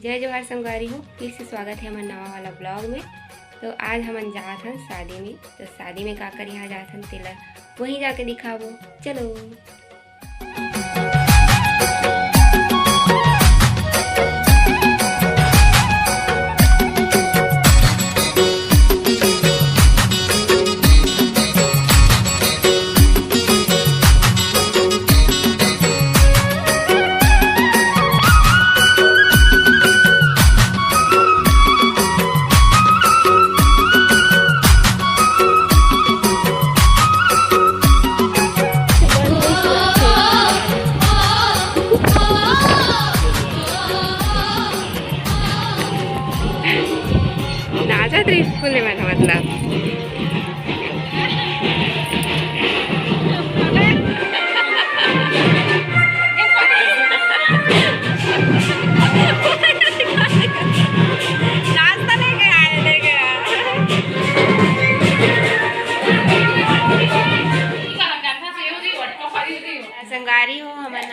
जय जोहार संगवारी हो, फिर से स्वागत है हमारे नवा वाला ब्लॉग में। तो आज हम जात हन शादी में। तो शादी में का कर यहाँ जात हन तेला वहीं जाके दिखाबो, चलो। नाचा तो स्कूल में मतलब संगारी हो हमन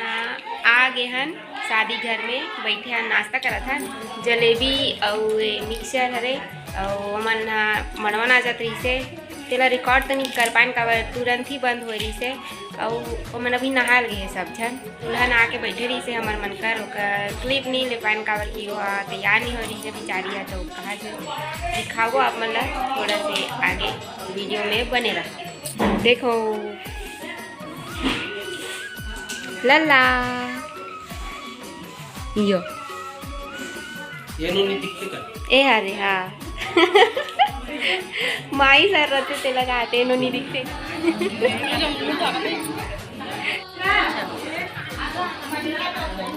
आ गए हन शादी घर में, बैठे हन नाश्ता करत हन। जलेबी और मिक्सचर हरे और हमन मनवा नाचत रही से तेला रिकॉर्ड तो नहीं कर पान काबर तुरंत ही बंद हो रही से। और हमन अभी नहा गए सब जन, दुल्हन आके बैठे रही से हमर मन कर क्लिप नहीं ले पान काबर की वो तैयार नहीं हो रही से बेचारी है। तो कहा से दिखाओ आप मन थोड़ा से आगे वीडियो में बने रहा। देखो लल्ला यो ये नो नहीं दिखते का ए अरे हाँ माई सर रहते ते लगाते नो नहीं दिखते।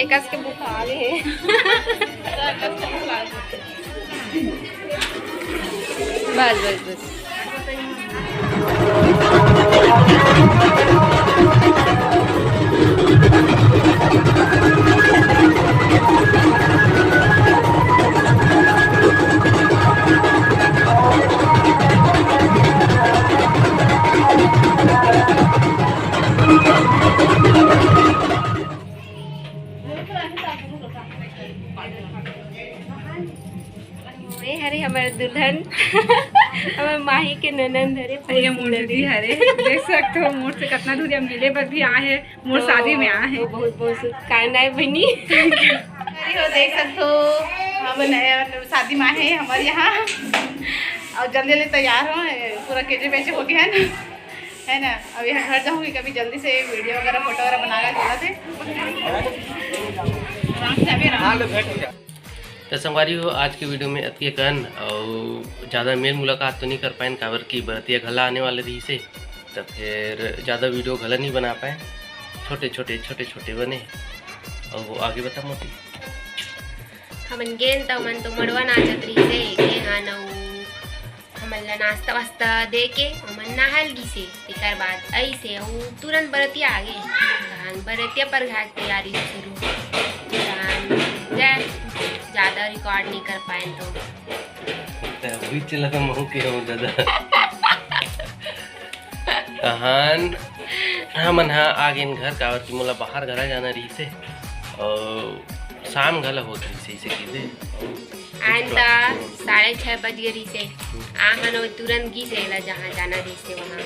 एक के बुखा गए है बस बस बस हरे हमारे दुल्हन हमारे माही के ननंद हरे मूर्ति हरे देख सकते हो मोर से कितना दूर हम मिले पर भी आए हैं, मोर शादी में आए हैं। बहुत बहुत कांड है बहनी हो देख सकते हो हम शादी में आए हैं हमारे यहाँ और जल्दी जल्दी तैयार हो पूरा केजे बेचे हो गया है ना। अब यहाँ घर जाऊँगी कभी जल्दी से वीडियो वगैरह फोटो वगैरह बना कर चला थे। तो संगवारी हो आज की वीडियो में अति कन और ज़्यादा मेल मुलाकात तो नहीं कर पाए काबर की बरतिया घला आने वाले रही से, तो फिर ज़्यादा वीडियो घला नहीं बना पाए, छोटे छोटे बने। और वो आगे बता मोती हमन गेन तो मन तो मड़वा नाचत रही से के हाँ नौ हमन ला नाश्ता वास्ता दे के हमन नहाल गी से। एकर बाद ऐसे और तुरंत बरतिया आ गए बरतिया पर घाट तैयारी शुरू ज़्यादा रिकॉर्ड नहीं कर पाए तो चला था महू के हो दादा कहान हमन हाँ आ गए घर काबर की मोला बाहर घरा जाना रही से और शाम घला होत रही से कीधे आंता 6:30 बज गई से आहन और तुरंत गी से जहाँ जाना रही से वहाँ।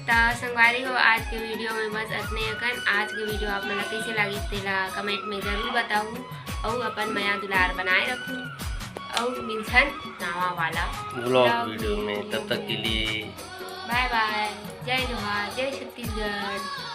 तो संगवारी हो आज के वीडियो में बस इतने अकन। आज के वीडियो आप मन कैसे लगी तेला कमेंट में जरूर बताऊँ और अपन माया दुलार बनाए रखूँ और मिलसन नवा वाला ब्लॉग वीडियो में। तब तक के लिए बाय बाय। जय जोहार, जय छत्तीसगढ़।